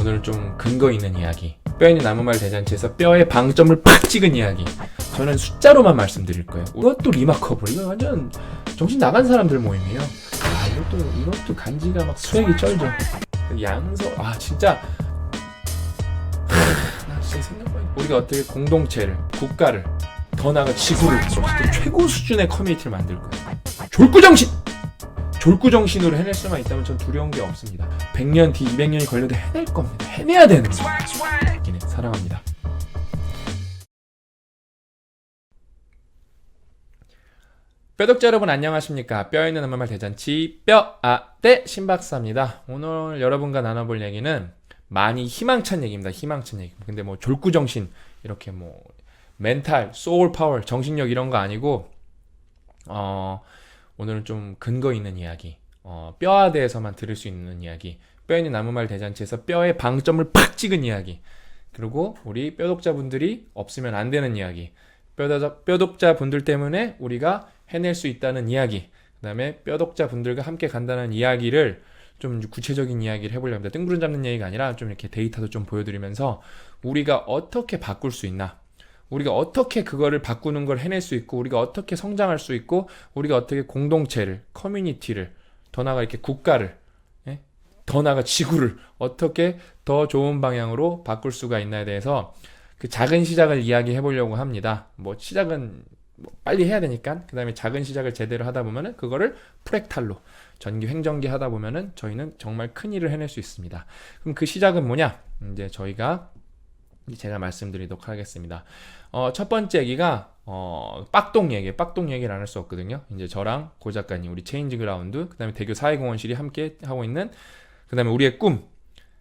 오늘은 좀 근거 있는 이야기, 뼈 있는 나무말 대잔치에서 뼈의 방점을 팍 찍은 이야기. 저는 숫자로만 말씀드릴 거예요. 이것도 리마커블, 이거 완전 정신 나간 사람들 모임이에요. 이것도 간지가 막 수액이 쩔죠. 양서, 진짜 나 진짜 생각보다 우리가 어떻게 공동체를, 국가를, 더 나아가 지구를 또 최고 수준의 커뮤니티를 만들 거예요. 졸구정신으로 해낼 수만 있다면 전 두려운 게 없습니다. 100년 뒤 200년이 걸려도 해낼 겁니다. 해내야 되는 거예요. 사랑합니다. 뼈독자 여러분 안녕하십니까? 뼈 있는 엄마말 대잔치 뼈아떼 신박사입니다. 오늘 여러분과 나눠볼 얘기는 많이 희망찬 얘기입니다. 희망찬 얘기. 근데 뭐 졸구정신, 이렇게 뭐 멘탈, 소울 파워, 정신력 이런 거 아니고 오늘은 좀 근거 있는 이야기, 뼈에 대해서만 들을 수 있는 이야기, 뼈 있는 나무말 대잔치에서 뼈의 방점을 팍 찍은 이야기, 그리고 우리 뼈독자분들이 없으면 안 되는 이야기, 뼈독자분들 때문에 우리가 해낼 수 있다는 이야기, 그 다음에 뼈독자분들과 함께 간다는 이야기를 좀 구체적인 이야기를 해보려고 합니다. 뜬구름 잡는 얘기가 아니라 좀 이렇게 데이터도 좀 보여드리면서 우리가 어떻게 바꿀 수 있나, 우리가 어떻게 그거를 바꾸는 걸 해낼 수 있고, 우리가 어떻게 성장할 수 있고, 우리가 어떻게 공동체를, 커뮤니티를, 더 나아가 이렇게 국가를, 더 나아가 지구를 어떻게 더 좋은 방향으로 바꿀 수가 있나에 대해서 그 작은 시작을 이야기해 보려고 합니다. 뭐 시작은 빨리 해야 되니까, 그 다음에 작은 시작을 제대로 하다 보면은 그거를 프랙탈로 전기 횡전기 하다 보면은 저희는 정말 큰 일을 해낼 수 있습니다. 그럼 그 시작은 뭐냐? 이제 제가 말씀드리도록 하겠습니다. 첫 번째 얘기가 빡동 얘기예요. 빡동 얘기를 안 할 수 없거든요. 이제 저랑 고 작가님, 우리 체인지 그라운드, 그다음에 대교 사회공헌실이 함께 하고 있는, 그다음에 우리의 꿈,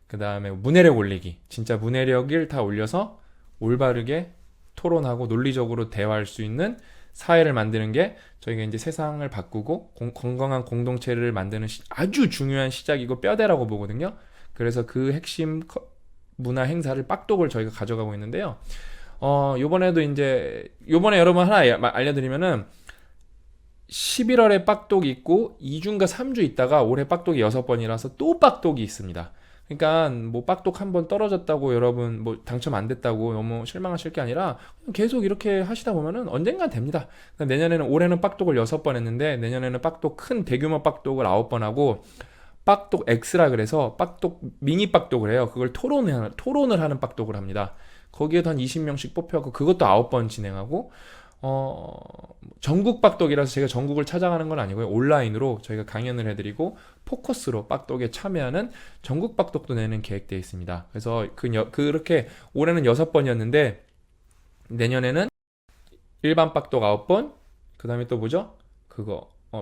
그다음에 문해력 올리기. 진짜 문해력을 다 올려서 올바르게 토론하고 논리적으로 대화할 수 있는 사회를 만드는 게 저희가 이제 세상을 바꾸고 건강한 공동체를 만드는 아주 중요한 시작이고 뼈대라고 보거든요. 그래서 그 핵심 문화 행사를 빡독을 저희가 가져가고 있는데요. 요번에 여러분 하나 알려드리면은 11월에 빡독이 있고 2주인가 3주 있다가 올해 빡독이 6번이라서 또 빡독이 있습니다. 그러니까 뭐 빡독 한 번 떨어졌다고 여러분 뭐 당첨 안 됐다고 너무 실망하실 게 아니라 계속 이렇게 하시다 보면은 언젠간 됩니다. 올해는 빡독을 6번 했는데 내년에는 빡독, 큰 대규모 빡독을 9번 하고, 빡독 X라 그래서 미니 빡독을 해요. 그걸 토론을 하는 빡독을 합니다. 거기에도 한 20명씩 뽑혀갖고 그것도 9번 진행하고, 전국 빡독이라서 제가 전국을 찾아가는 건 아니고요. 온라인으로 저희가 강연을 해드리고 포커스로 빡독에 참여하는 전국 빡독도 내는 계획되어 있습니다. 그래서 그렇게 올해는 6번이었는데 내년에는 일반 빡독 9번, 그 다음에 또 뭐죠?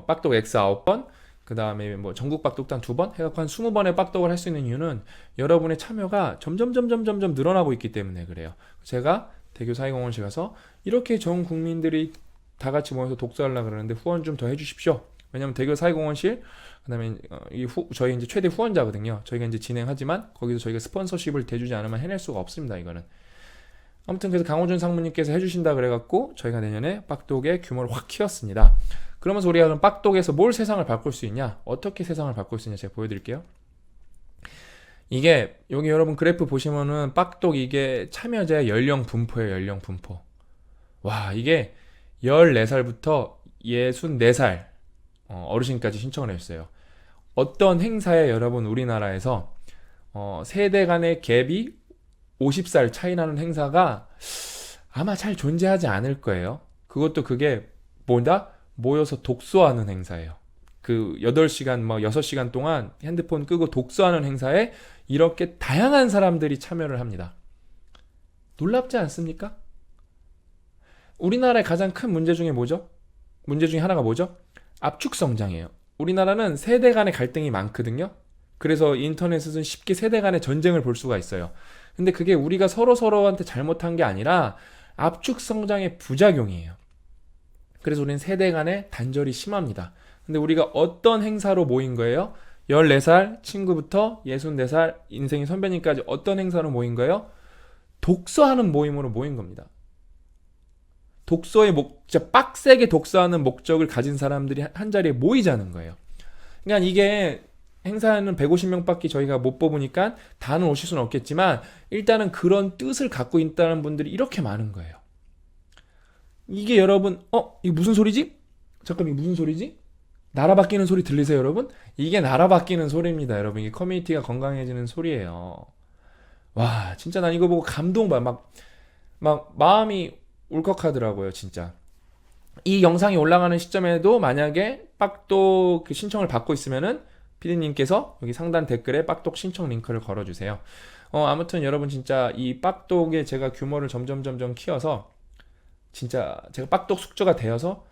빡독 X 9번, 그 다음에 뭐 전국 빡독도 한 2번 해갖고 한 20번의 빡독을 할 수 있는 이유는 여러분의 참여가 점점 늘어나고 있기 때문에 그래요. 제가 대교 사회공헌실 가서 이렇게 전 국민들이 다 같이 모여서 독서하려고 그러는데 후원 좀 더 해주십시오. 왜냐면 대교 사회공헌실, 그 다음에 저희 이제 최대 후원자거든요. 저희가 이제 진행하지만 거기서 저희가 스폰서십을 대주지 않으면 해낼 수가 없습니다. 이거는. 아무튼 그래서 강호준 상무님께서 해주신다 그래갖고 저희가 내년에 빡독의 규모를 확 키웠습니다. 그러면서 우리가 그럼 빡독에서 뭘 세상을 바꿀 수 있냐? 어떻게 세상을 바꿀 수 있냐? 제가 보여드릴게요. 이게 여기 여러분 그래프 보시면은 빡독 이게 참여자의 연령 분포예요. 연령 분포. 와, 이게 14살부터 64살 어르신까지 신청을 했어요. 어떤 행사에 여러분 우리나라에서 세대 간의 갭이 50살 차이 나는 행사가 아마 잘 존재하지 않을 거예요. 그게 뭐다? 모여서 독서하는 행사예요. 그 8시간, 6시간 동안 핸드폰 끄고 독서하는 행사에 이렇게 다양한 사람들이 참여를 합니다. 놀랍지 않습니까? 우리나라의 가장 큰 문제 중에 뭐죠? 문제 중에 하나가 뭐죠? 압축 성장이에요. 우리나라는 세대 간의 갈등이 많거든요. 그래서 인터넷에서는 쉽게 세대 간의 전쟁을 볼 수가 있어요. 근데 그게 우리가 서로한테 잘못한 게 아니라 압축 성장의 부작용이에요. 그래서 우리는 세대 간의 단절이 심합니다. 근데 우리가 어떤 행사로 모인 거예요? 14살 친구부터 64살 인생의 선배님까지 어떤 행사로 모인 거예요? 독서하는 모임으로 모인 겁니다. 독서의 진짜 빡세게 독서하는 목적을 가진 사람들이 한 자리에 모이자는 거예요. 그러니까 이게 행사는 150명밖에 저희가 못 뽑으니까 다는 오실 수는 없겠지만 일단은 그런 뜻을 갖고 있다는 분들이 이렇게 많은 거예요. 이게 여러분 이게 무슨 소리지? 잠깐 이게 무슨 소리지? 나라 바뀌는 소리 들리세요 여러분? 이게 나라 바뀌는 소리입니다 여러분. 이게 커뮤니티가 건강해지는 소리예요. 와 진짜 난 이거 보고 감동받아. 막 마음이 울컥하더라고요 진짜. 이 영상이 올라가는 시점에도 만약에 빡독 그 신청을 받고 있으면은 피디님께서 여기 상단 댓글에 빡독 신청 링크를 걸어주세요. 아무튼 여러분 진짜 이 빡독에 제가 규모를 점점 키워서 진짜 제가 빡독 숙주가 되어서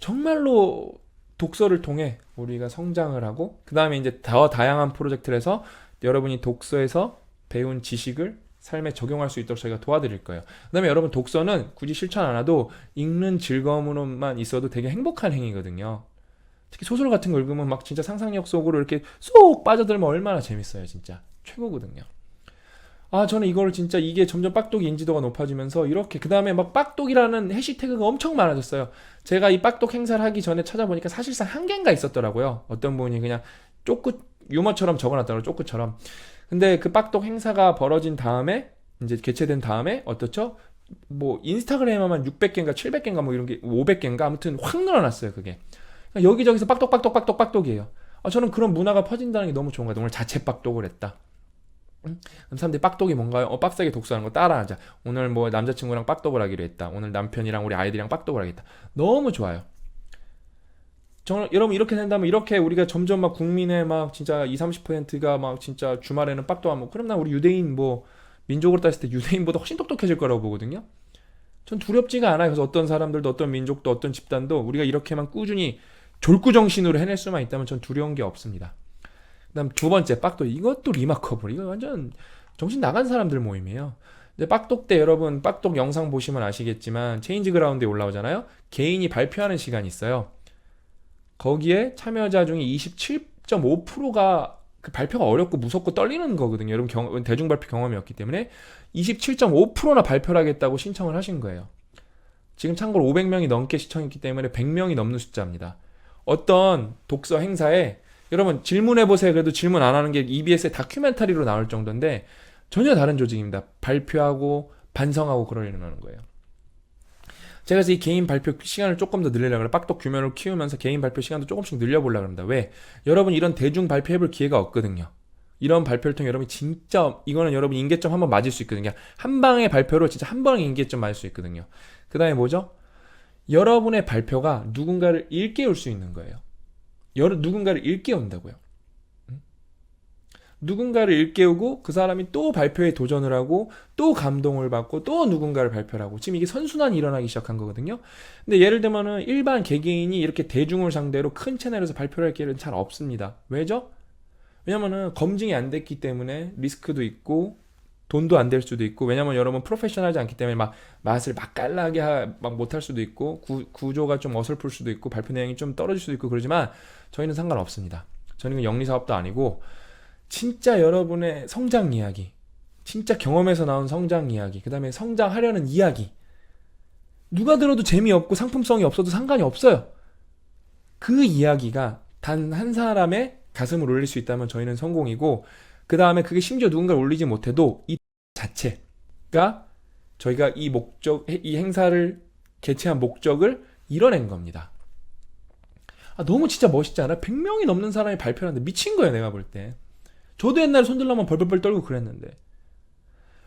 정말로 독서를 통해 우리가 성장을 하고 그 다음에 이제 더 다양한 프로젝트를 해서 여러분이 독서에서 배운 지식을 삶에 적용할 수 있도록 저희가 도와드릴 거예요. 그 다음에 여러분 독서는 굳이 실천 안 해도 읽는 즐거움으로만 있어도 되게 행복한 행위거든요. 특히 소설 같은 거 읽으면 막 진짜 상상력 속으로 이렇게 쏙 빠져들면 얼마나 재밌어요. 진짜 최고거든요. 저는 이걸 진짜 이게 점점 빡독이 인지도가 높아지면서 이렇게 그 다음에 막 빡독이라는 해시태그가 엄청 많아졌어요. 제가 이 빡독 행사를 하기 전에 찾아보니까 사실상 한 개인가 있었더라고요. 어떤 분이 그냥 쪼끄 유머처럼 적어놨더라고요. 쪼끄처럼. 근데 그 빡독 행사가 벌어진 다음에 이제 개최된 다음에 어떻죠? 뭐 인스타그램에만 600개인가 700개인가 뭐 이런 게 500개인가 아무튼 확 늘어났어요. 그게 여기저기서 빡독이에요. 저는 그런 문화가 퍼진다는 게 너무 좋은 거예요. 오늘 자체 빡독을 했다. 그럼 사람들이 빡독이 뭔가요? 빡세게 독서하는 거 따라하자. 오늘 뭐 남자친구랑 빡독을 하기로 했다. 오늘 남편이랑 우리 아이들이랑 빡독을 하겠다. 너무 좋아요. 여러분 이렇게 된다면 이렇게 우리가 점점 막 국민의 막 진짜 20-30%가 막 진짜 주말에는 빡독하고 그럼 나 우리 유대인 뭐 민족으로 따졌을 때 유대인보다 훨씬 똑똑해질 거라고 보거든요. 전 두렵지가 않아요. 그래서 어떤 사람들도 어떤 민족도 어떤 집단도 우리가 이렇게만 꾸준히 졸구정신으로 해낼 수만 있다면 전 두려운 게 없습니다. 그 다음 두 번째 빡독. 이것도 리마커블. 이거 완전 정신 나간 사람들 모임이에요. 근데 빡독 때 여러분 빡독 영상 보시면 아시겠지만 체인지 그라운드에 올라오잖아요. 개인이 발표하는 시간이 있어요. 거기에 참여자 중에 27.5%가 그 발표가 어렵고 무섭고 떨리는 거거든요. 여러분 대중 발표 경험이 없기 때문에 27.5%나 발표를 하겠다고 신청을 하신 거예요. 지금 참고로 500명이 넘게 신청했기 때문에 100명이 넘는 숫자입니다. 어떤 독서 행사에 여러분 질문해보세요. 그래도 질문 안 하는 게 EBS의 다큐멘터리로 나올 정도인데 전혀 다른 조직입니다. 발표하고 반성하고 그러려는 거예요. 제가 그래서 이 개인 발표 시간을 조금 더 늘리려고 해요. 빡독 규모를 키우면서 개인 발표 시간도 조금씩 늘려보려고 합니다. 왜? 여러분 이런 대중 발표해볼 기회가 없거든요. 이런 발표를 통해 여러분이 진짜 이거는 여러분 인계점 한번 맞을 수 있거든요. 한 방의 발표로 진짜 한 방의 인계점 맞을 수 있거든요. 그 다음에 뭐죠? 여러분의 발표가 누군가를 일깨울 수 있는 거예요. 누군가를 일깨운다고요. 누군가를 일깨우고 그 사람이 또 발표에 도전을 하고 또 감동을 받고 또 누군가를 발표를 하고 지금 이게 선순환이 일어나기 시작한 거거든요. 근데 예를 들면은 일반 개개인이 이렇게 대중을 상대로 큰 채널에서 발표를 할 기회는 잘 없습니다. 왜죠? 왜냐면은 검증이 안 됐기 때문에 리스크도 있고 돈도 안 될 수도 있고 왜냐면 여러분 프로페셔널하지 않기 때문에 막 맛을 맛깔나게 막 못할 수도 있고 구조가 좀 어설플 수도 있고 발표 내용이 좀 떨어질 수도 있고 그러지만 저희는 상관없습니다. 저희는 영리사업도 아니고 진짜 여러분의 성장 이야기, 진짜 경험에서 나온 성장 이야기, 그 다음에 성장하려는 이야기 누가 들어도 재미없고 상품성이 없어도 상관이 없어요. 그 이야기가 단 한 사람의 가슴을 울릴 수 있다면 저희는 성공이고 그 다음에 그게 심지어 누군가를 울리지 못해도 이 자체가 저희가 이 행사를 개최한 목적을 이뤄낸 겁니다. 너무 진짜 멋있지 않아? 100명이 넘는 사람이 발표를 하는데 미친 거예요 내가 볼 때. 저도 옛날에 손들라면 벌벌벌 떨고 그랬는데.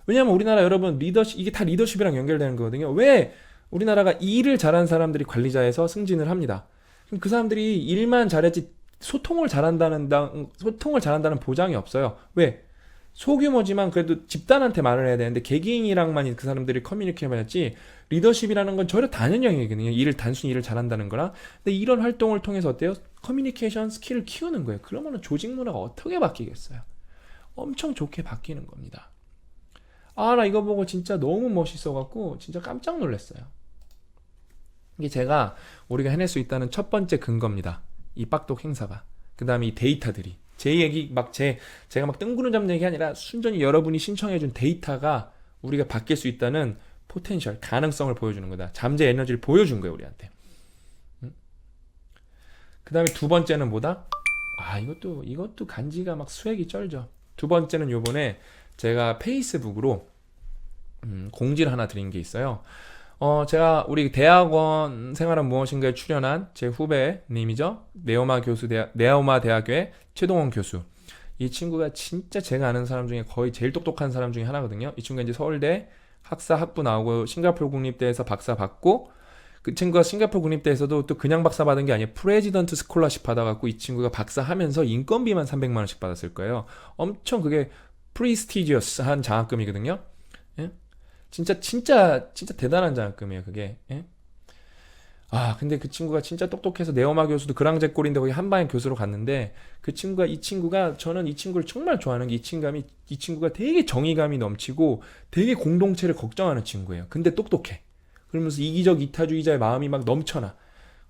왜냐면 우리나라 여러분 이게 다 리더십이랑 연결되는 거거든요. 왜 우리나라가 일을 잘하는 사람들이 관리자에서 승진을 합니다. 그럼 그 사람들이 일만 잘했지 소통을 잘한다는 보장이 없어요. 왜? 소규모지만 그래도 집단한테 말을 해야 되는데 개개인이랑만 그 사람들이 커뮤니케이션 하지 리더십이라는 건 전혀 다른 영역이거든요. 단순히 일을 잘한다는 거랑. 근데 이런 활동을 통해서 어때요? 커뮤니케이션 스킬을 키우는 거예요. 그러면 조직 문화가 어떻게 바뀌겠어요? 엄청 좋게 바뀌는 겁니다. 나 이거 보고 진짜 너무 멋있어갖고 진짜 깜짝 놀랐어요. 이게 우리가 해낼 수 있다는 첫 번째 근거입니다. 이 빡독 행사가. 그 다음에 이 데이터들이. 제 얘기 제가 막 뜬구름 잡는 얘기 아니라 순전히 여러분이 신청해준 데이터가 우리가 바뀔 수 있다는 포텐셜, 가능성을 보여주는 거다. 잠재 에너지를 보여준 거예요, 우리한테. 그 다음에 두 번째는 뭐다? 이것도 간지가 막 수액이 쩔죠. 두 번째는 요번에 제가 페이스북으로 공지를 하나 드린 게 있어요. 제가 우리 대학원 생활은 무엇인가에 출연한 제 후배님이죠. 네오마 대학교의 최동원 교수. 이 친구가 진짜 제가 아는 사람 중에 거의 제일 똑똑한 사람 중에 하나거든요. 이 친구가 이제 서울대 학부 나오고 싱가포르 국립대에서 박사 받고, 그 친구가 싱가포르 국립대에서도 또 그냥 박사 받은 게 아니에요. 프레지던트 스콜러십 받아갖고 이 친구가 박사 하면서 인건비만 300만 원씩 받았을 거예요. 엄청 그게 프리스티지어스한 장학금이거든요. 예? 진짜 대단한 장학금이에요, 그게. 예? 근데 그 친구가 진짜 똑똑해서 네오마 교수도 그랑제꼴인데 거기 한방에 교수로 갔는데, 저는 이 친구를 정말 좋아하는 게 이 친구가 되게 정의감이 넘치고 되게 공동체를 걱정하는 친구예요. 근데 똑똑해. 그러면서 이기적 이타주의자의 마음이 막 넘쳐나.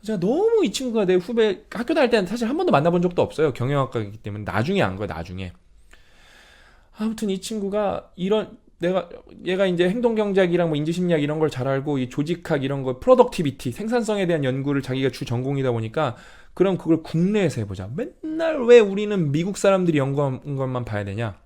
제가 너무 이 친구가 내 후배, 학교 다닐 때는 사실 한 번도 만나본 적도 없어요. 경영학과이기 때문에. 나중에 안 거야, 나중에. 아무튼 이 친구가 얘가 이제 행동경제학이랑 뭐 인지심리학 이런 걸 잘 알고, 이 조직학 이런 거, 프로덕티비티, 생산성에 대한 연구를 자기가 주 전공이다 보니까, 그럼 그걸 국내에서 해보자. 맨날 왜 우리는 미국 사람들이 연구한 것만 봐야 되냐?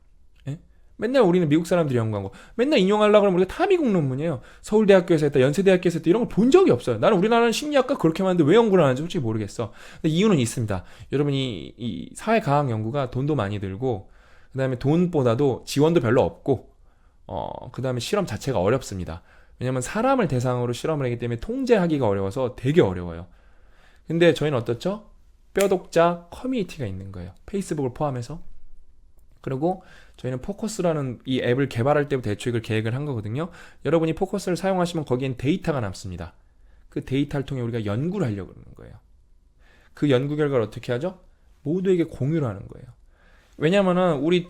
예? 맨날 우리는 미국 사람들이 연구한 거. 맨날 인용하려고 그러면 우리가 다 미국 논문이에요. 서울대학교에서 했다, 연세대학교에서 했다, 이런 걸 본 적이 없어요. 나는 우리나라는 심리학과 그렇게 많은데 왜 연구를 하는지 솔직히 모르겠어. 근데 이유는 있습니다. 여러분, 이 사회과학 연구가 돈도 많이 들고, 그 다음에 돈보다도 지원도 별로 없고, 그 다음에 실험 자체가 어렵습니다. 왜냐면 사람을 대상으로 실험을 하기 때문에 통제하기가 어려워서 되게 어려워요. 근데 저희는 어떻죠? 뼈독자 커뮤니티가 있는 거예요. 페이스북을 포함해서. 그리고 저희는 포커스라는 이 앱을 개발할 때부터 애초에 이걸 계획을 한 거거든요. 여러분이 포커스를 사용하시면 거기엔 데이터가 남습니다. 그 데이터를 통해 우리가 연구를 하려고 그러는 거예요. 그 연구 결과를 어떻게 하죠? 모두에게 공유를 하는 거예요. 왜냐면은 우리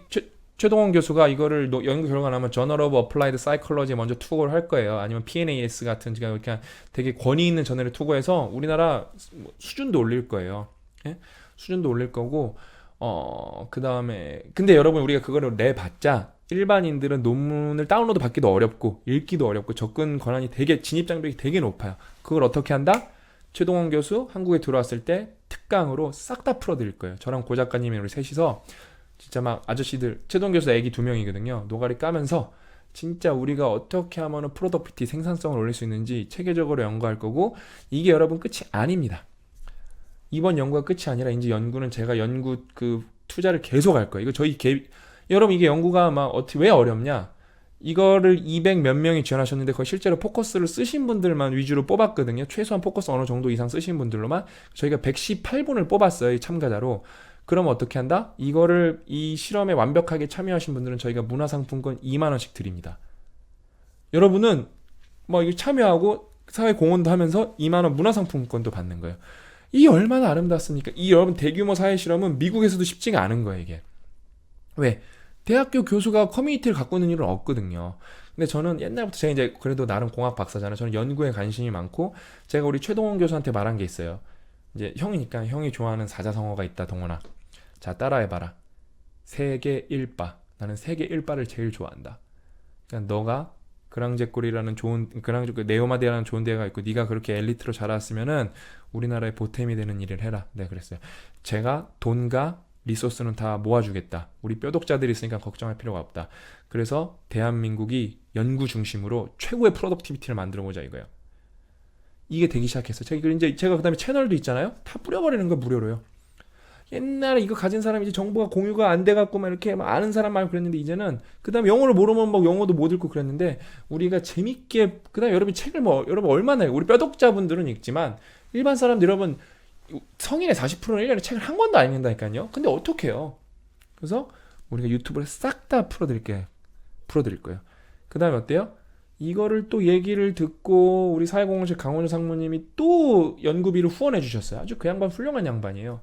최동원 교수가 이거를 연구 결과 나면 저널 오브 어플라이드 사이콜러지에 먼저 투고를 할 거예요. 아니면 PNAS 같은 그냥 되게 권위 있는 저널에 투고해서 우리나라 수준도 올릴 거예요. 예? 수준도 올릴 거고, 그 다음에 근데 여러분, 우리가 그거를 내봤자 일반인들은 논문을 다운로드 받기도 어렵고 읽기도 어렵고 접근 권한이 되게, 진입 장벽이 되게 높아요. 그걸 어떻게 한다? 최동원 교수 한국에 들어왔을 때 특강으로 싹 다 풀어드릴 거예요. 저랑 고 작가님이 우리 셋이서 진짜 막 아저씨들, 최동 교수 애기 2명이거든요. 노가리 까면서 진짜 우리가 어떻게 하면 프로덕티비티, 생산성을 올릴 수 있는지 체계적으로 연구할 거고, 이게 여러분 끝이 아닙니다. 이번 연구가 끝이 아니라 이제 연구는 제가 연구 투자를 계속 할 거예요. 여러분, 이게 연구가 막 왜 어렵냐? 이거를 200 몇 명이 지원하셨는데 거의 실제로 포커스를 쓰신 분들만 위주로 뽑았거든요. 최소한 포커스 어느 정도 이상 쓰신 분들로만. 저희가 118분을 뽑았어요, 이 참가자로. 그럼 어떻게 한다? 이 실험에 완벽하게 참여하신 분들은 저희가 문화상품권 2만 원씩 드립니다. 여러분은 뭐 이거 참여하고 사회 공헌도 하면서 2만 원 문화상품권도 받는 거예요. 이게 얼마나 아름답습니까? 이 여러분, 대규모 사회 실험은 미국에서도 쉽지가 않은 거예요, 이게. 왜? 대학교 교수가 커뮤니티를 갖고 있는 일은 없거든요. 근데 저는 옛날부터, 제가 이제 그래도 나름 공학 박사잖아요. 저는 연구에 관심이 많고, 제가 우리 최동원 교수한테 말한 게 있어요. 이제 형이니까 형이 좋아하는 사자성어가 있다, 동원아. 자, 따라해봐라. 세계 1바. 나는 세계 1바를 제일 좋아한다. 그러니까 너가 그랑제꼴이라는 네오마대라는 좋은 데가 있고 네가 그렇게 엘리트로 자랐으면은 우리나라의 보탬이 되는 일을 해라. 네, 그랬어요. 제가 돈과 리소스는 다 모아주겠다. 우리 뼈독자들이 있으니까 걱정할 필요가 없다. 그래서 대한민국이 연구 중심으로 최고의 프로덕티비티를 만들어보자, 이거예요. 이게 되기 시작했어요. 제가 그다음에 채널도 있잖아요. 다 뿌려버리는 거 무료로요. 옛날에 이거 가진 사람이 이제 정보가 공유가 안 돼갖고 막 이렇게 막 아는 사람 말고 그랬는데, 이제는 그다음에 영어를 모르면 막 영어도 못 읽고 그랬는데, 우리가 재밌게, 그다음에 여러분 책을 여러분 얼마나 해요? 우리 뼈독자분들은 읽지만 일반 사람들, 여러분 성인의 40%는 1년에 책을 한 권도 안 읽는다니까요. 근데 어떻게 해요? 그래서 우리가 유튜브를 싹 다 풀어드릴 거예요. 그다음에 어때요? 이거를 또 얘기를 듣고 우리 사회공헌실 강원주 상무님이 또 연구비를 후원해 주셨어요. 아주 그 양반 훌륭한 양반이에요.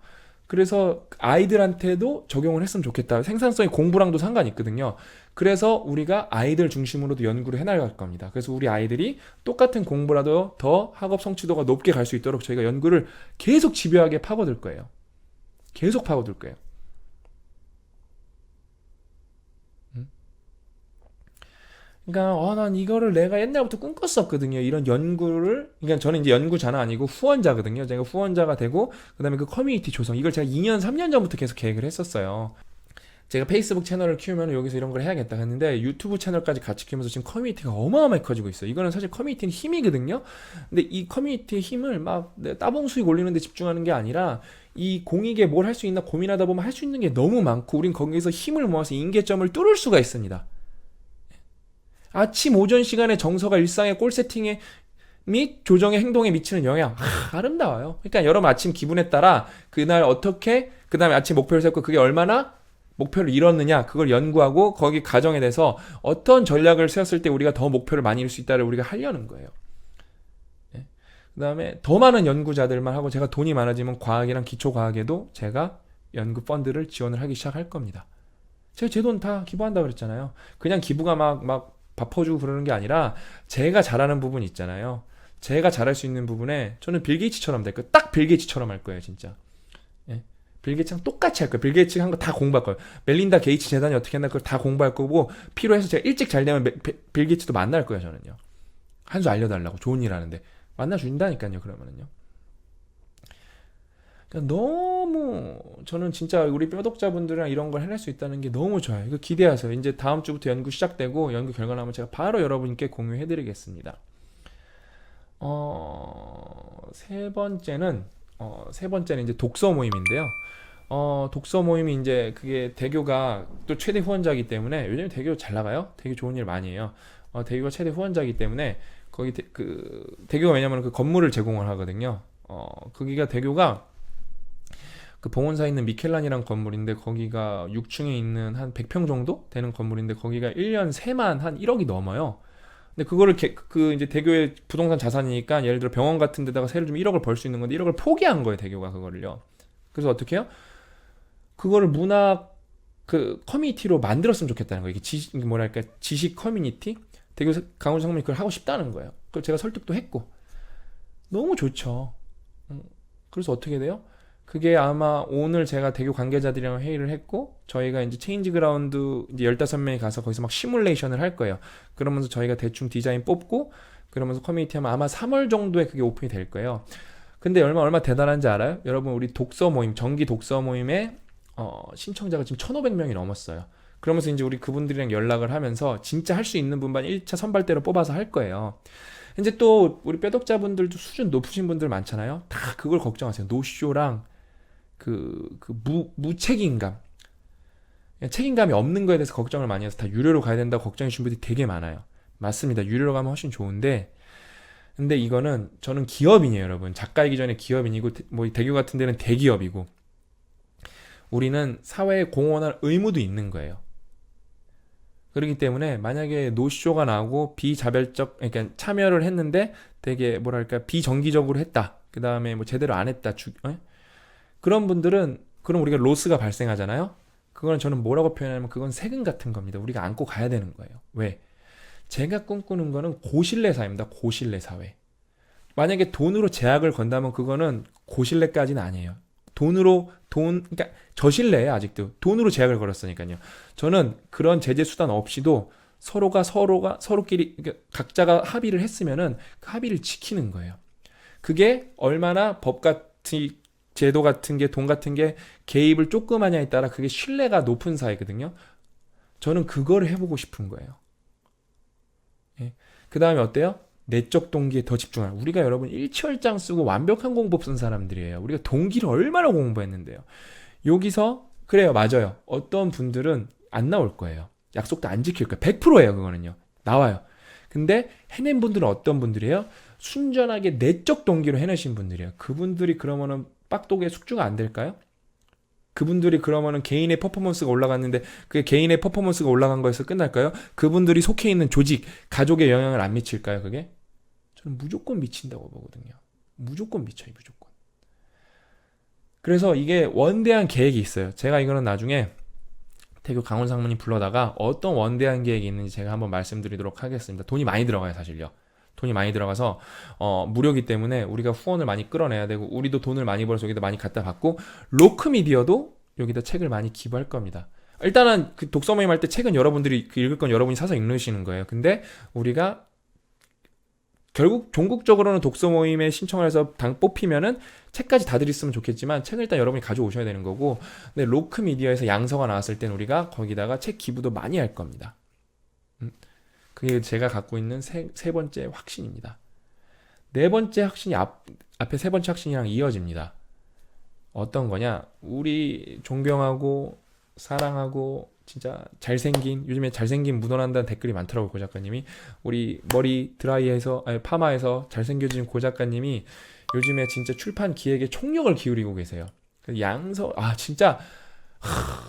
그래서 아이들한테도 적용을 했으면 좋겠다. 생산성이 공부랑도 상관이 있거든요. 그래서 우리가 아이들 중심으로도 연구를 해나갈 겁니다. 그래서 우리 아이들이 똑같은 공부라도 더 학업 성취도가 높게 갈 수 있도록 저희가 연구를 계속 집요하게 파고들 거예요. 계속 파고들 거예요. 그러니까 난 이거를 내가 옛날부터 꿈꿨었거든요. 이런 연구를. 그러니까 저는 이제 연구자는 아니고 후원자거든요. 제가 후원자가 되고 그다음에 그 커뮤니티 조성 이걸 제가 2년 3년 전부터 계속 계획을 했었어요. 제가 페이스북 채널을 키우면 여기서 이런 걸 해야겠다 했는데 유튜브 채널까지 같이 키우면서 지금 커뮤니티가 어마어마하게 커지고 있어요. 이거는 사실 커뮤니티는 힘이거든요. 근데 이 커뮤니티의 힘을 막 따봉 수익 올리는 데 집중하는 게 아니라 이 공익에 뭘 할 수 있나 고민하다 보면 할 수 있는 게 너무 많고 우린 거기서 힘을 모아서 임계점을 뚫을 수가 있습니다. 아침 오전 시간의 정서가 일상의 골 세팅에 및 조정의 행동에 미치는 영향 아름다워요. 그러니까 여러분 아침 기분에 따라 그날 어떻게 그 다음에 아침 목표를 세웠고 그게 얼마나 목표를 이뤘느냐 그걸 연구하고 거기 과정에 대해서 어떤 전략을 세웠을 때 우리가 더 목표를 많이 이룰 수 있다를 우리가 하려는 거예요. 네. 그 다음에 더 많은 연구자들만 하고 제가 돈이 많아지면 과학이랑 기초과학에도 제가 연구 펀드를 지원을 하기 시작할 겁니다. 제가 제 돈 다 기부한다고 그랬잖아요. 그냥 기부가 막 밥 퍼주고 그러는 게 아니라 제가 잘하는 부분 있잖아요. 제가 잘할 수 있는 부분에 저는 빌 게이츠처럼 될 거예요. 딱 빌 게이츠처럼 할 거예요, 진짜. 예. 빌 게이츠랑 똑같이 할 거예요. 빌 게이츠가 한 거 다 공부할 거예요. 멜린다 게이츠 재단이 어떻게 했나 그걸 다 공부할 거고 필요해서 제가 일찍 잘 되면 빌 게이츠도 만날 거예요, 저는요. 한 수 알려달라고 좋은 일 하는데 만나준다니까요, 그러면은요. 그러니까 너무 저는 진짜 우리 뼈독자분들이랑 이런 걸 해낼 수 있다는 게 너무 좋아요. 이거 기대하세요. 이제 다음 주부터 연구 시작되고 연구 결과 나오면 제가 바로 여러분께 공유해드리겠습니다. 세 번째는 이제 독서 모임인데요. 독서 모임이 이제 그게 대교가 또 최대 후원자이기 때문에 요즘 대교 잘 나가요. 되게 좋은 일 많이 해요. 대교가 최대 후원자이기 때문에 거기 그 대교가 왜냐면 그 건물을 제공을 하거든요. 거기가 대교가 그 봉원사에 있는 미켈란이란 건물인데 거기가 6층에 있는 한 100평 정도 되는 건물인데 거기가 1년 세만 한 1억이 넘어요. 근데 그거를 그 이제 대교의 부동산 자산이니까 예를 들어 병원 같은 데다가 세를 좀 1억을 벌 수 있는 건데 1억을 포기한 거예요, 대교가 그거를요. 그래서 어떻게 해요? 그거를 문학 그 커뮤니티로 만들었으면 좋겠다는 거예요. 이게 뭐랄까 지식 커뮤니티? 대교 강원 상민이 그걸 하고 싶다는 거예요. 그걸 제가 설득도 했고 너무 좋죠. 그래서 어떻게 돼요? 그게 아마 오늘 제가 대교 관계자들이랑 회의를 했고 저희가 이제 체인지 그라운드 이제 15명이 가서 거기서 막 시뮬레이션을 할 거예요. 그러면서 저희가 대충 디자인 뽑고 그러면서 커뮤니티 하면 아마 3월 정도에 그게 오픈이 될 거예요. 근데 얼마 대단한지 알아요? 여러분 우리 독서 모임 정기 독서 모임에 신청자가 지금 1,500명이 넘었어요. 그러면서 이제 우리 그분들이랑 연락을 하면서 진짜 할 수 있는 분만 1차 선발대로 뽑아서 할 거예요. 이제 또 우리 뼈독자분들도 수준 높으신 분들 많잖아요. 다 그걸 걱정하세요. 노쇼랑 무책임감. 책임감이 없는 거에 대해서 걱정을 많이 해서 다 유료로 가야 된다고 걱정해 주신 분들이 되게 많아요. 맞습니다. 유료로 가면 훨씬 좋은데 근데 이거는 저는 기업인이에요, 여러분. 작가이기 전에 기업인이고 뭐 대교 같은 데는 대기업이고 우리는 사회에 공헌할 의무도 있는 거예요. 그렇기 때문에 만약에 노쇼가 나오고 비자별적 그러니까 참여를 했는데 되게 뭐랄까 비정기적으로 했다. 그 다음에 뭐 제대로 안 했다. 그런 분들은 그럼 우리가 로스가 발생하잖아요. 그건 저는 뭐라고 표현하냐면 그건 세금 같은 겁니다. 우리가 안고 가야 되는 거예요. 왜? 제가 꿈꾸는 거는 고신뢰 사회입니다. 고신뢰 사회. 만약에 돈으로 제약을 건다면 그거는 고신뢰까지는 아니에요. 그러니까 저신뢰예요, 아직도. 돈으로 제약을 걸었으니까요. 저는 그런 제재 수단 없이도 서로끼리, 그러니까 각자가 합의를 했으면은 그 합의를 지키는 거예요. 그게 얼마나 법 같은, 제도 같은 게, 돈 같은 게 개입을 조금 하냐에 따라 그게 신뢰가 높은 사회거든요. 저는 그거를 해보고 싶은 거예요. 예. 그 다음에 어때요? 내적 동기에 더 집중하는. 우리가 여러분 일취월장 쓰고 완벽한 공법 쓴 사람들이에요. 우리가 동기를 얼마나 공부했는데요. 여기서 그래요, 맞아요. 어떤 분들은 안 나올 거예요. 약속도 안 지킬 거예요. 100%예요, 그거는요. 나와요. 근데 해낸 분들은 어떤 분들이에요? 순전하게 내적 동기로 해내신 분들이에요. 그분들이 그러면은 빡독에 숙주가 안 될까요? 그분들이 그러면은 개인의 퍼포먼스가 올라갔는데 그게 개인의 퍼포먼스가 올라간 거에서 끝날까요? 그분들이 속해 있는 조직, 가족에 영향을 안 미칠까요, 그게? 저는 무조건 미친다고 보거든요. 무조건 미쳐요, 무조건. 그래서 이게 원대한 계획이 있어요. 제가 이거는 나중에 대교 강원 상무님 불러다가 어떤 원대한 계획이 있는지 제가 한번 말씀드리도록 하겠습니다. 돈이 많이 들어가요, 사실요. 돈이 많이 들어가서 무료기 때문에 우리가 후원을 많이 끌어내야 되고 우리도 돈을 많이 벌어서 여기다 많이 갖다 받고 로크미디어도 여기다 책을 많이 기부할 겁니다. 일단은 그 독서 모임 할 때 책은 여러분들이 그 읽을 건 여러분이 사서 읽으시는 거예요. 근데 우리가 결국 종국적으로는 독서 모임에 신청을 해서 당 뽑히면은 책까지 다 드렸으면 좋겠지만 책을 일단 여러분이 가져오셔야 되는 거고, 근데 로크 미디어에서 양서가 나왔을 땐 우리가 거기다가 책 기부도 많이 할 겁니다. 그게 제가 갖고 있는 세 번째 확신입니다. 네 번째 확신이 앞에 세 번째 확신이랑 이어집니다. 어떤 거냐? 우리 존경하고 사랑하고 진짜 잘생긴, 요즘에 잘생긴 묻어난다는 댓글이 많더라고요. 고 작가님이 우리 머리 드라이해서, 아니 파마해서 잘생겨진 고 작가님이 요즘에 진짜 출판 기획에 총력을 기울이고 계세요. 양서 진짜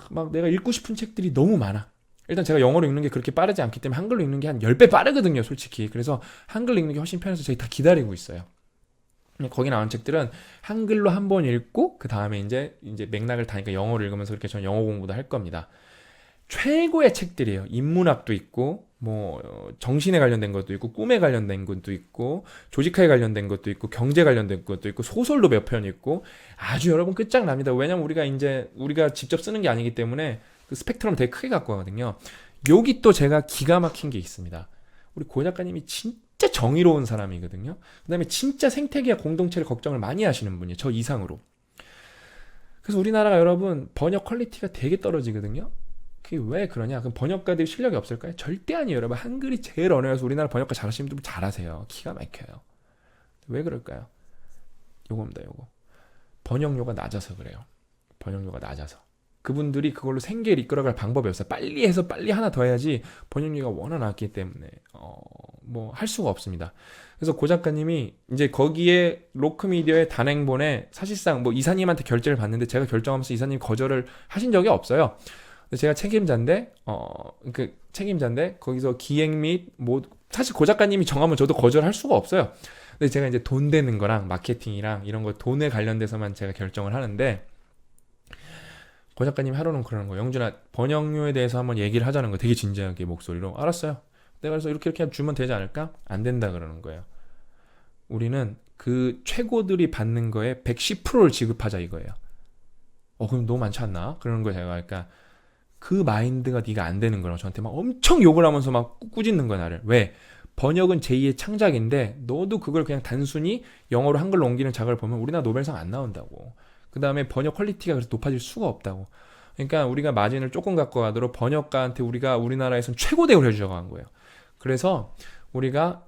막 내가 읽고 싶은 책들이 너무 많아. 일단 제가 영어로 읽는 게 그렇게 빠르지 않기 때문에 한글로 읽는 게 한 10배 빠르거든요, 솔직히. 그래서 한글 읽는 게 훨씬 편해서 저희 다 기다리고 있어요. 거기 나온 책들은 한글로 한 번 읽고 그 다음에 이제 맥락을 다니까 영어를 읽으면서 그렇게 저는 영어 공부도 할 겁니다. 최고의 책들이에요. 인문학도 있고 뭐 정신에 관련된 것도 있고 꿈에 관련된 것도 있고 조직화에 관련된 것도 있고 경제 관련된 것도 있고 소설도 몇 편 있고 아주 여러분 끝장납니다. 왜냐면 우리가 직접 쓰는 게 아니기 때문에 그 스펙트럼 되게 크게 갖고 가거든요. 여기 또 제가 기가 막힌 게 있습니다. 우리 고 작가님이 진짜 정의로운 사람이거든요. 그 다음에 진짜 생태계와 공동체를 걱정을 많이 하시는 분이에요. 저 이상으로. 그래서 우리나라가 여러분 번역 퀄리티가 되게 떨어지거든요. 그게 왜 그러냐? 그럼 번역가들이 실력이 없을까요? 절대 아니에요. 여러분 한글이 제일 언어여서 우리나라 번역가 잘하시는 분들 잘하세요. 기가 막혀요. 왜 그럴까요? 요겁니다. 요거. 번역료가 낮아서 그래요. 번역료가 낮아서. 그분들이 그걸로 생계를 이끌어갈 방법이 없어요. 빨리 해서 빨리 하나 더 해야지 번역료가 워낙 낮기 때문에 뭐 할 수가 없습니다. 그래서 고 작가님이 이제 거기에 로크미디어의 단행본에 사실상 뭐 이사님한테 결제를 받는데 제가 결정하면서 이사님 거절을 하신 적이 없어요. 제가 책임자인데 거기서 기획 및 뭐 사실 고 작가님이 정하면 저도 거절할 수가 없어요. 근데 제가 이제 돈 되는 거랑 마케팅이랑 이런 거 돈에 관련돼서만 제가 결정을 하는데 고 작가님이 하루는 그러는 거예요. 영준아 번역료에 대해서 한번 얘기를 하자는 거 되게 진지하게 목소리로. 알았어요. 내가 그래서 이렇게 주면 되지 않을까? 안 된다 그러는 거예요. 우리는 그 최고들이 받는 거에 110%를 지급하자 이거예요. 그럼 너무 많지 않나? 그러는 거예요. 제가 그러니까 그 마인드가 네가 안 되는 거라고 저한테 막 엄청 욕을 하면서 막 꾸짖는 거야 나를. 왜? 번역은 제2의 창작인데 너도 그걸 그냥 단순히 영어로 한글로 옮기는 작업을 보면 우리나라 노벨상 안 나온다고. 그 다음에 번역 퀄리티가 그래서 높아질 수가 없다고. 그러니까 우리가 마진을 조금 갖고 가도록 번역가한테 우리가 우리나라에서는 최고 대우를 해주자고 한 거예요. 그래서 우리가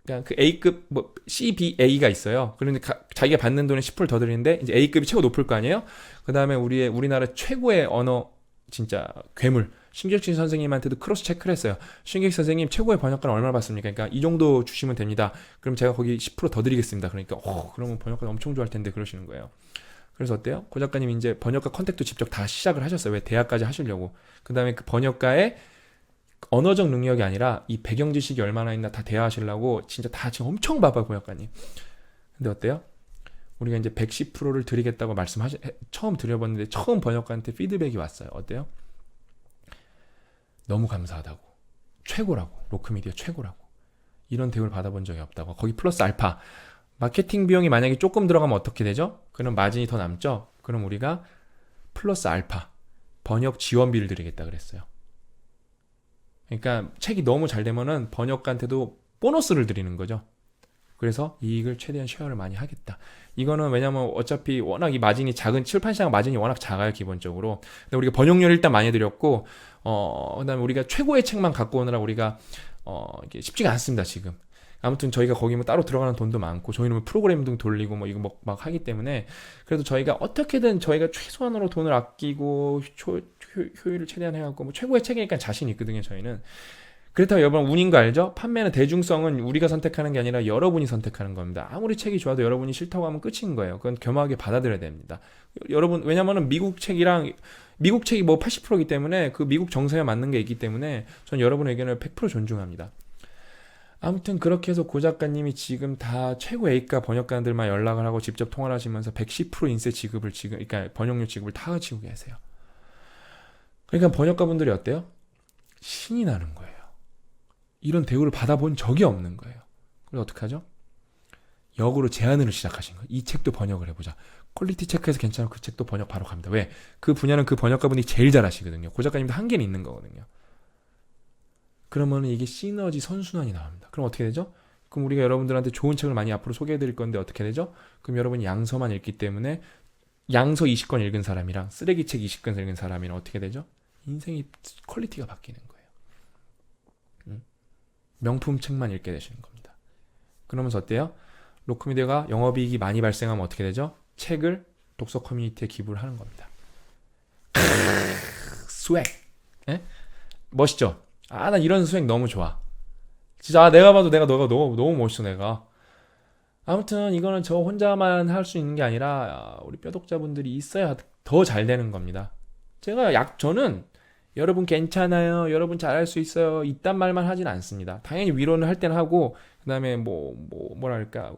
그냥 그 A급 뭐 CBA가 있어요. 그러니까 자기가 받는 돈에 10% 더 드리는데 이제 A급이 최고 높을 거 아니에요. 그 다음에 우리나라 최고의 언어 진짜 괴물 신객신 선생님한테도 크로스 체크를 했어요. 신객 선생님 최고의 번역가는 얼마 받습니까? 그러니까 이 정도 주시면 됩니다. 그럼 제가 거기 10%더 드리겠습니다. 그러니까 그러면 번역가 엄청 좋아할 텐데 그러시는 거예요. 그래서 어때요? 고 작가님 이제 번역가 컨택도 직접 다 시작을 하셨어요. 왜? 대학까지 하시려고. 그 다음에 그 번역가의 언어적 능력이 아니라 이 배경 지식이 얼마나 있나 다 대화하시려고 진짜 다 지금 엄청 바빠요, 번역가님. 근데 어때요? 우리가 이제 110%를 드리겠다고 처음 드려봤는데 처음 번역가한테 피드백이 왔어요. 어때요? 너무 감사하다고. 최고라고. 로크미디어 최고라고. 이런 대우를 받아본 적이 없다고. 거기 플러스 알파. 마케팅 비용이 만약에 조금 들어가면 어떻게 되죠? 그럼 마진이 더 남죠? 그럼 우리가 플러스 알파. 번역 지원비를 드리겠다 그랬어요. 그러니까 책이 너무 잘 되면은 번역가한테도 보너스를 드리는 거죠. 그래서 이익을 최대한 쉐어를 많이 하겠다. 이거는 왜냐면 어차피 워낙 이 마진이 작은, 출판시장 마진이 워낙 작아요, 기본적으로. 근데 우리가 번역료를 일단 많이 드렸고, 그 다음에 우리가 최고의 책만 갖고 오느라 우리가, 이게 쉽지가 않습니다, 지금. 아무튼 저희가 거기 뭐 따로 들어가는 돈도 많고, 저희는 뭐 프로그램 등 돌리고 뭐 이거 막 하기 때문에, 그래도 저희가 어떻게든 저희가 최소한으로 돈을 아끼고, 효율을 최대한 해갖고, 뭐 최고의 책이니까 자신이 있거든요, 저희는. 그렇다고 여러분 운인 거 알죠? 판매는 대중성은 우리가 선택하는 게 아니라 여러분이 선택하는 겁니다. 아무리 책이 좋아도 여러분이 싫다고 하면 끝인 거예요. 그건 겸허하게 받아들여야 됩니다. 여러분 왜냐면은 미국 책이 뭐 80%이기 때문에 그 미국 정서에 맞는 게 있기 때문에 전 여러분의 의견을 100% 존중합니다. 아무튼 그렇게 해서 고 작가님이 지금 다 최고 A가 번역가들만 연락을 하고 직접 통화를 하시면서 110% 인세 지급을 그러니까 번역료 지급을 다 하시고 계세요. 그러니까 번역가분들이 어때요? 신이 나는 거예요. 이런 대우를 받아본 적이 없는 거예요. 그래서 어떡하죠? 역으로 제안을 시작하신 거예요. 이 책도 번역을 해보자. 퀄리티 체크해서 괜찮으면 그 책도 번역 바로 갑니다. 왜? 그 분야는 그 번역가분이 제일 잘하시거든요. 고 작가님도 한계는 있는 거거든요. 그러면 이게 시너지 선순환이 나옵니다. 그럼 어떻게 되죠? 그럼 우리가 여러분들한테 좋은 책을 많이 앞으로 소개해 드릴 건데 어떻게 되죠? 그럼 여러분이 양서만 읽기 때문에 양서 20권 읽은 사람이랑 쓰레기 책 20권 읽은 사람이랑 어떻게 되죠? 인생이 퀄리티가 바뀌는 거예요. 명품 책만 읽게 되시는 겁니다. 그러면서 어때요? 로크미디어가 영업이익이 많이 발생하면 어떻게 되죠? 책을 독서 커뮤니티에 기부를 하는 겁니다. 스웩. 예? 멋있죠? 아, 난 이런 스웩 너무 좋아. 진짜 내가 봐도 내가 너가 너무 멋있어 내가. 아무튼 이거는 저 혼자만 할 수 있는 게 아니라 우리 뼈독자분들이 있어야 더 잘 되는 겁니다. 저는 여러분 괜찮아요, 여러분 잘할 수 있어요 이딴 말만 하진 않습니다. 당연히 위로는 할 때는 하고 그다음에 뭐랄까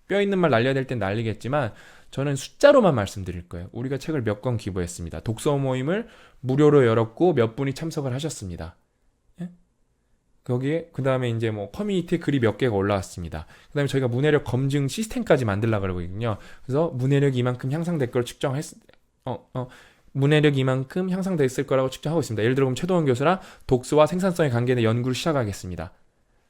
뼈 있는 말 날려야 될 땐 날리겠지만 저는 숫자로만 말씀드릴 거예요. 우리가 책을 몇 권 기부했습니다. 독서 모임을 무료로 열었고 몇 분이 참석을 하셨습니다. 거기에 그 다음에 이제 뭐 커뮤니티에 글이 몇 개가 올라왔습니다. 그 다음에 저희가 문해력 검증 시스템까지 만들려고 그러거든요. 그래서 문해력 이만큼 향상될 걸 문해력 이만큼 향상됐을 거라고 측정하고 있습니다. 예를 들어 보면 최도원 교수랑 독서와 생산성의 관계에 대한 연구를 시작하겠습니다.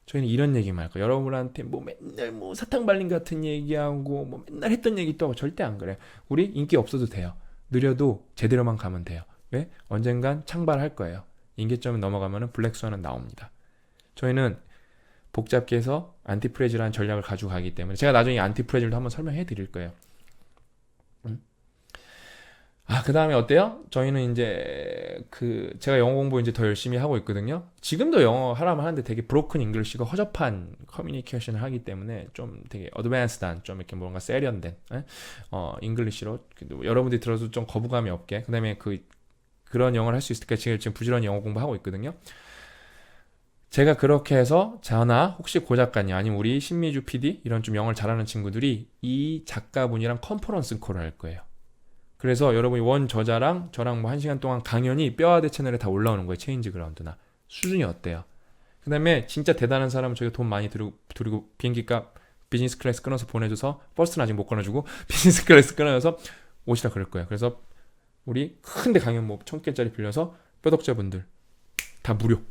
저희는 이런 얘기만 할 거예요. 여러분한테 뭐 맨날 뭐 사탕 발린 같은 얘기하고 뭐 맨날 했던 얘기 또 하고 절대 안 그래요. 우리 인기 없어도 돼요. 느려도 제대로만 가면 돼요. 왜? 언젠간 창발할 거예요. 인계점을 넘어가면은 블랙스완은 나옵니다. 저희는 복잡게 해서 안티프레질이라는 전략을 가지고 가기 때문에 제가 나중에 안티프레질도 한번 설명해 드릴 거예요. 그 다음에 어때요? 저희는 이제 제가 영어 공부 이제 더 열심히 하고 있거든요. 지금도 영어 하라면 하는데 되게 브로큰 잉글리시가 허접한 커뮤니케이션을 하기 때문에 좀 되게 어드밴스드한 좀 이렇게 뭔가 세련된 잉글리시로 여러분들이 들어도 좀 거부감이 없게 그 다음에 그런 영어를 할 수 있을까 지금 부지런히 영어 공부하고 있거든요. 제가 그렇게 해서 저나 혹시 고 작가님 아니면 우리 신미주 PD 이런 좀 영어를 잘하는 친구들이 이 작가분이랑 컨퍼런스 콜을 할 거예요. 그래서 여러분이 원 저자랑 저랑 뭐 1시간 동안 강연이 뼈아대 채널에 다 올라오는 거예요. 체인지 그라운드나. 수준이 어때요? 그 다음에 진짜 대단한 사람은 저희가 돈 많이 드리고 비행기값 비즈니스 클래스 끊어서 보내줘서 버스는 아직 못 끊어주고 비즈니스 클래스 끊어서 오시라 그럴 거예요. 그래서 우리 큰데 강연 뭐 1000개짜리 빌려서 뼈독자분들 다 무료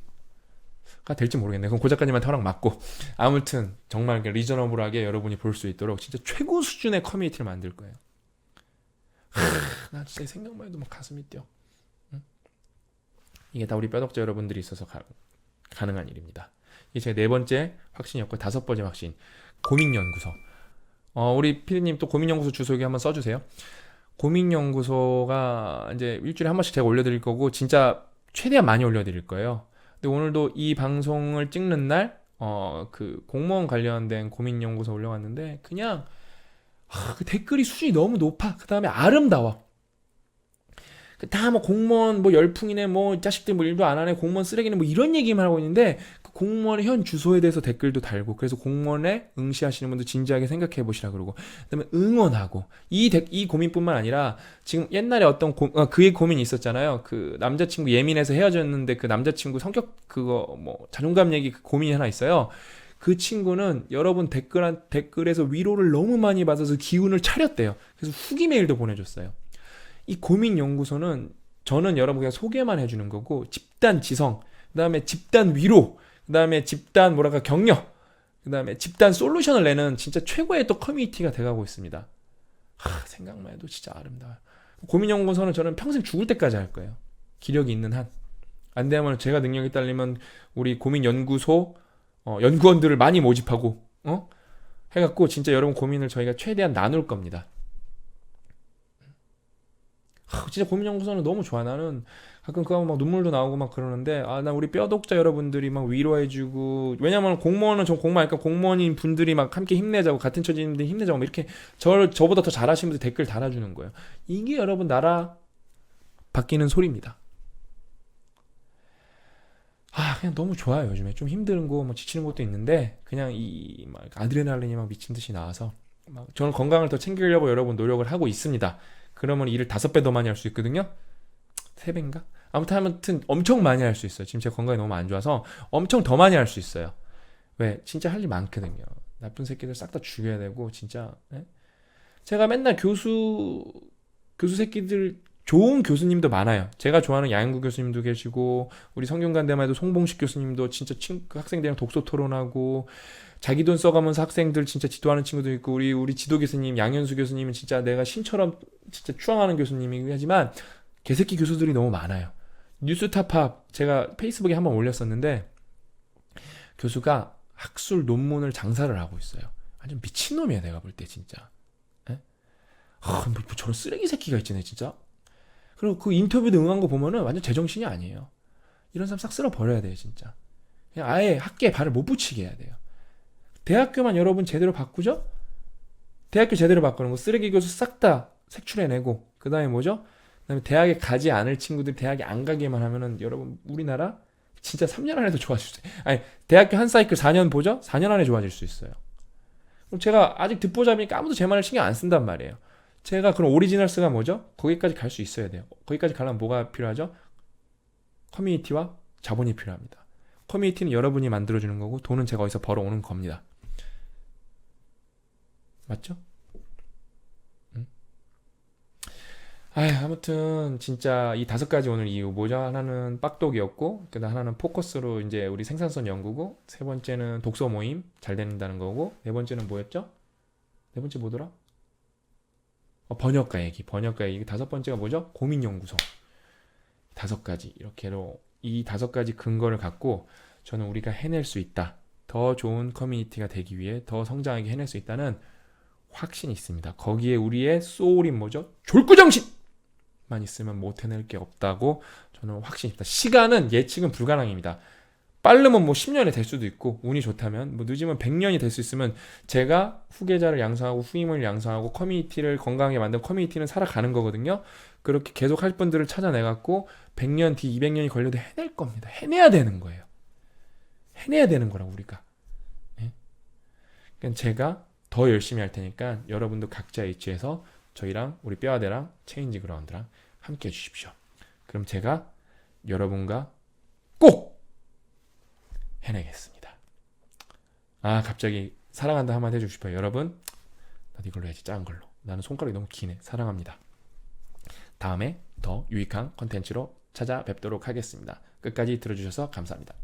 가 될지 모르겠네. 그럼 고 작가님한테 허락 맞고 아무튼 정말 리저너블하게 여러분이 볼 수 있도록 진짜 최고 수준의 커뮤니티를 만들 거예요. 나 진짜 생각만 해도 막 가슴이 뛰어. 응? 이게 다 우리 뼈독자 여러분들이 있어서 가능한 일입니다. 이게 제 4번째 확신이었고 5번째 확신 고민연구소. 우리 피디님 또 고민연구소 주소 여기 한번 써주세요. 고민연구소가 이제 일주일에 한 번씩 제가 올려드릴 거고 진짜 최대한 많이 올려드릴 거예요. 근데 오늘도 이 방송을 찍는 날 공무원 관련된 고민연구소 올려왔는데 그냥 그 댓글이 수준이 너무 높아. 그 다음에 아름다워. 다 뭐 공무원 뭐 열풍이네 뭐 자식들 뭐 일도 안 하네 공무원 쓰레기네 뭐 이런 얘기만 하고 있는데 그 공무원의 현 주소에 대해서 댓글도 달고 그래서 공무원에 응시하시는 분들 진지하게 생각해 보시라 그러고 그다음에 응원하고 이 고민뿐만 아니라 지금 옛날에 어떤 그의 고민이 있었잖아요. 그 남자친구 예민해서 헤어졌는데 그 남자친구 성격 뭐 자존감 얘기 그 고민이 하나 있어요. 그 친구는 여러분 댓글에서 위로를 너무 많이 받아서 기운을 차렸대요. 그래서 후기 메일도 보내줬어요. 이 고민연구소는 저는 여러분 그냥 소개만 해주는 거고 집단 지성, 그 다음에 집단 위로, 그 다음에 집단 격려, 그 다음에 집단 솔루션을 내는 진짜 최고의 또 커뮤니티가 돼가고 있습니다. 생각만 해도 진짜 아름다워요. 고민연구소는 저는 평생 죽을 때까지 할 거예요. 기력이 있는 한. 안 되면 제가 능력이 딸리면 우리 고민연구소 연구원들을 많이 모집하고 해갖고 진짜 여러분 고민을 저희가 최대한 나눌 겁니다. 진짜 고민연구소는 너무 좋아. 나는 가끔 그거 막 눈물도 나오고 막 그러는데 나 우리 뼈독자 여러분들이 막 위로해주고 왜냐면 공무원은 저 공무원이니까 공무원인 분들이 막 함께 힘내자고 같은 처지인들 힘내자고 막 이렇게 저보다 더 잘하시는 분들 댓글 달아주는 거예요. 이게 여러분 나라 바뀌는 소리입니다. 그냥 너무 좋아요. 요즘에 좀 힘든 거, 뭐 지치는 것도 있는데 그냥 이 막 아드레날린이 막 미친 듯이 나와서 막 저는 건강을 더 챙기려고 여러분 노력을 하고 있습니다. 그러면 일을 5배 더 많이 할 수 있거든요. 3배인가? 아무튼 엄청 많이 할 수 있어요. 지금 제 건강이 너무 안 좋아서 엄청 더 많이 할 수 있어요. 왜? 진짜 할 일 많거든요. 나쁜 새끼들 싹 다 죽여야 되고 진짜 제가 맨날 교수 새끼들 좋은 교수님도 많아요. 제가 좋아하는 양현구 교수님도 계시고 우리 성균관대만 해도 송봉식 교수님도 진짜 학생들이랑 독서 토론하고 자기 돈 써가면서 학생들 진짜 지도하는 친구도 있고 우리 지도 교수님 양현수 교수님은 진짜 내가 신처럼 진짜 추앙하는 교수님이긴 하지만 개새끼 교수들이 너무 많아요. 뉴스타팝 제가 페이스북에 한번 올렸었는데 교수가 학술 논문을 장사를 하고 있어요. 완전 미친놈이야 내가 볼 때 진짜. 에? 뭐 저런 쓰레기 새끼가 있지 진짜. 그리고 그 인터뷰도 응한 거 보면은 완전 제정신이 아니에요. 이런 사람 싹 쓸어 버려야 돼요 진짜. 그냥 아예 학계에 발을 못 붙이게 해야 돼요. 대학교만 여러분 제대로 바꾸죠? 대학교 제대로 바꾸는 거 쓰레기 교수 싹 다 색출해내고 그 다음에 뭐죠? 그 다음에 대학에 가지 않을 친구들 대학에 안 가게만 하면은 여러분 우리나라 진짜 3년 안에도 좋아질 수 있어요. 아니 대학교 한 사이클 4년 보죠? 4년 안에 좋아질 수 있어요. 그럼 제가 아직 듣보잡이니까 아무도 제 말을 신경 안 쓴단 말이에요. 제가 그럼 오리지널스가 뭐죠? 거기까지 갈 수 있어야 돼요. 거기까지 가려면 뭐가 필요하죠? 커뮤니티와 자본이 필요합니다. 커뮤니티는 여러분이 만들어주는 거고 돈은 제가 어디서 벌어오는 겁니다. 맞죠? 응? 아무튼 진짜 이 5가지 오늘 이유 뭐죠? 하나는 빡독이었고 그다음 하나는 포커스로 이제 우리 생산성 연구고 세 번째는 독서 모임 잘 된다는 거고 네 번째는 뭐였죠? 네 번째 뭐더라? 번역가 얘기 5번째가 뭐죠? 고민연구소 5가지 이렇게로 이 5가지 근거를 갖고 저는 우리가 해낼 수 있다. 더 좋은 커뮤니티가 되기 위해 더 성장하게 해낼 수 있다는 확신이 있습니다. 거기에 우리의 소울인 뭐죠? 졸구정신만 있으면 못 해낼 게 없다고 저는 확신이 있다. 시간은 예측은 불가능입니다. 빠르면 뭐 10년이 될 수도 있고 운이 좋다면 뭐 늦으면 100년이 될 수 있으면 제가 후계자를 양성하고 후임을 양성하고 커뮤니티를 건강하게 만든 커뮤니티는 살아가는 거거든요. 그렇게 계속 할 분들을 찾아내갖고 100년 뒤 200년이 걸려도 해낼 겁니다. 해내야 되는 거예요. 해내야 되는 거라고 우리가. 네? 그러니까 제가 더 열심히 할 테니까 여러분도 각자의 위치에서 저희랑 우리 뼈아대랑 체인지 그라운드랑 함께 해주십시오. 그럼 제가 여러분과 꼭 해내겠습니다. 갑자기 사랑한다 한마디 해주고 싶어요. 여러분 나도 이걸로 해야지. 작은 걸로. 나는 손가락이 너무 기네. 사랑합니다. 다음에 더 유익한 컨텐츠로 찾아뵙도록 하겠습니다. 끝까지 들어주셔서 감사합니다.